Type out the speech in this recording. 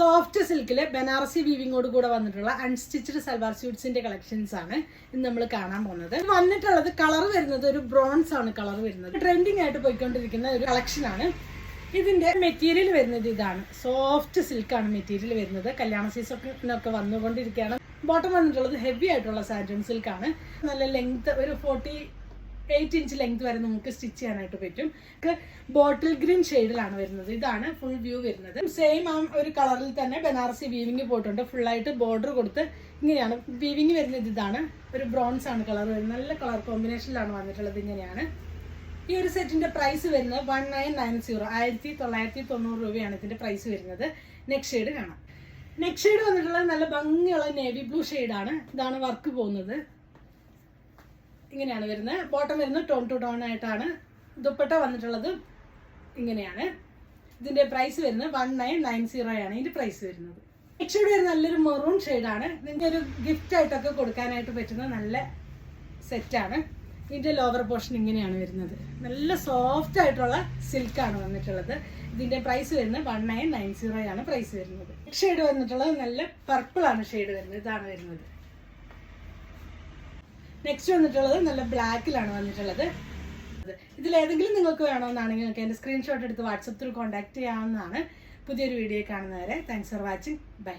Soft സിൽക്കിലെ Banarasi വീവിങ്ങോട് കൂടെ വന്നിട്ടുള്ള unstitched salwar സ്യൂട്ട്സിന്റെ collections ആണ് ഇന്ന് നമ്മൾ കാണാൻ പോകുന്നത്. വന്നിട്ടുള്ളത് കളർ വരുന്നത് ഒരു ബ്രോൺസ് ആണ് കളർ വരുന്നത്. ട്രെൻഡിങ് ആയിട്ട് പോയിക്കൊണ്ടിരിക്കുന്ന ഒരു കളക്ഷൻ ആണ്. ഇതിന്റെ മെറ്റീരിയൽ വരുന്നത് ഇതാണ്. സോഫ്റ്റ് സിൽക്കാണ് മെറ്റീരിയൽ വരുന്നത്. കല്യാണ സീസണൊക്കെ വന്നുകൊണ്ടിരിക്കുകയാണ്. ബോട്ടം വന്നിട്ടുള്ളത് ഹെവി ആയിട്ടുള്ള സാൻഡൻ സിൽക്കാണ്. നല്ല ലെങ്ത് ഒരു 48 ഇഞ്ച് ലെങ്ത് വരെ നമുക്ക് സ്റ്റിച്ച് ചെയ്യാനായിട്ട് പറ്റും. ബോട്ടിൽ ഗ്രീൻ ഷെയ്ഡിലാണ് വരുന്നത്. ഇതാണ് ഫുൾ വ്യൂ വരുന്നത്. സെയിം ആ ഒരു കളറിൽ തന്നെ ബനാറസി വീവിങ് പോയിട്ടുണ്ട്. ഫുള്ളായിട്ട് ബോർഡർ കൊടുത്ത് ഇങ്ങനെയാണ് വീവിങ് വരുന്നത്. ഇതാണ് ഒരു ബ്രോൺസ് ആണ് കളർ വരുന്നത്. നല്ല കളർ കോമ്പിനേഷനിലാണ് വന്നിട്ടുള്ളത്. ഇങ്ങനെയാണ് ഈ ഒരു സെറ്റിന്റെ പ്രൈസ് വരുന്നത് 1990 1990 രൂപയാണ് ഇതിന്റെ പ്രൈസ് വരുന്നത്. നെക്സ്റ്റ് ഷെയ്ഡ് കാണാം. നെക്സ്റ്റ് ഷെയ്ഡ് വന്നിട്ടുള്ളത് നല്ല ഭംഗിയുള്ള നേവി ബ്ലൂ ഷെയ്ഡാണ്. ഇതാണ് വർക്ക് പോകുന്നത്. ഇങ്ങനെയാണ് വരുന്നത്. ബോട്ടം വരുന്നത് ടോൺ ടു ടോൺ ആയിട്ടാണ്. ദുപ്പട്ട വന്നിട്ടുള്ളത് ഇങ്ങനെയാണ്. ഇതിന്റെ പ്രൈസ് വരുന്നത് 1990 ആണ് ഇതിന്റെ പ്രൈസ് വരുന്നത്. നെക്സ്റ്റ് ഷെയ്ഡ് വരുന്നത് നല്ലൊരു മെറൂൺ ഷെയ്ഡാണ്. ഇതിന്റെ ഒരു ഗിഫ്റ്റ് ആയിട്ടൊക്കെ കൊടുക്കാനായിട്ട് പറ്റുന്ന നല്ല സെറ്റാണ്. ഇതിന്റെ ലോവർ പോർഷൻ ഇങ്ങനെയാണ് വരുന്നത്. നല്ല സോഫ്റ്റ് ആയിട്ടുള്ള സിൽക്കാണ് വന്നിട്ടുള്ളത്. ഇതിന്റെ പ്രൈസ് വരുന്നത് 1990 ആണ് പ്രൈസ് വരുന്നത്. നെക്സ്റ്റ് ഷെയ്ഡ് വന്നിട്ടുള്ളത് നല്ല പർപ്പിൾ ആണ് ഷെയ്ഡ് വരുന്നത്. ഇതാണ് വരുന്നത്. നെക്സ്റ്റ് വന്നിട്ടുള്ളത് നല്ല ബ്ലാക്കിലാണ് വന്നിട്ടുള്ളത്. ഇതിലേതെങ്കിലും നിങ്ങൾക്ക് വേണമെന്നാണെങ്കിൽ നിങ്ങൾക്ക് എൻ്റെ സ്ക്രീൻഷോട്ട് എടുത്ത് വാട്സപ്പ് ത്രൂ കോൺടാക്ട് ചെയ്യാവുന്നതാണ്. പുതിയൊരു വീഡിയോ കാണുന്നവരെ താങ്ക്സ് ഫോർ വാച്ചിങ്. ബൈ.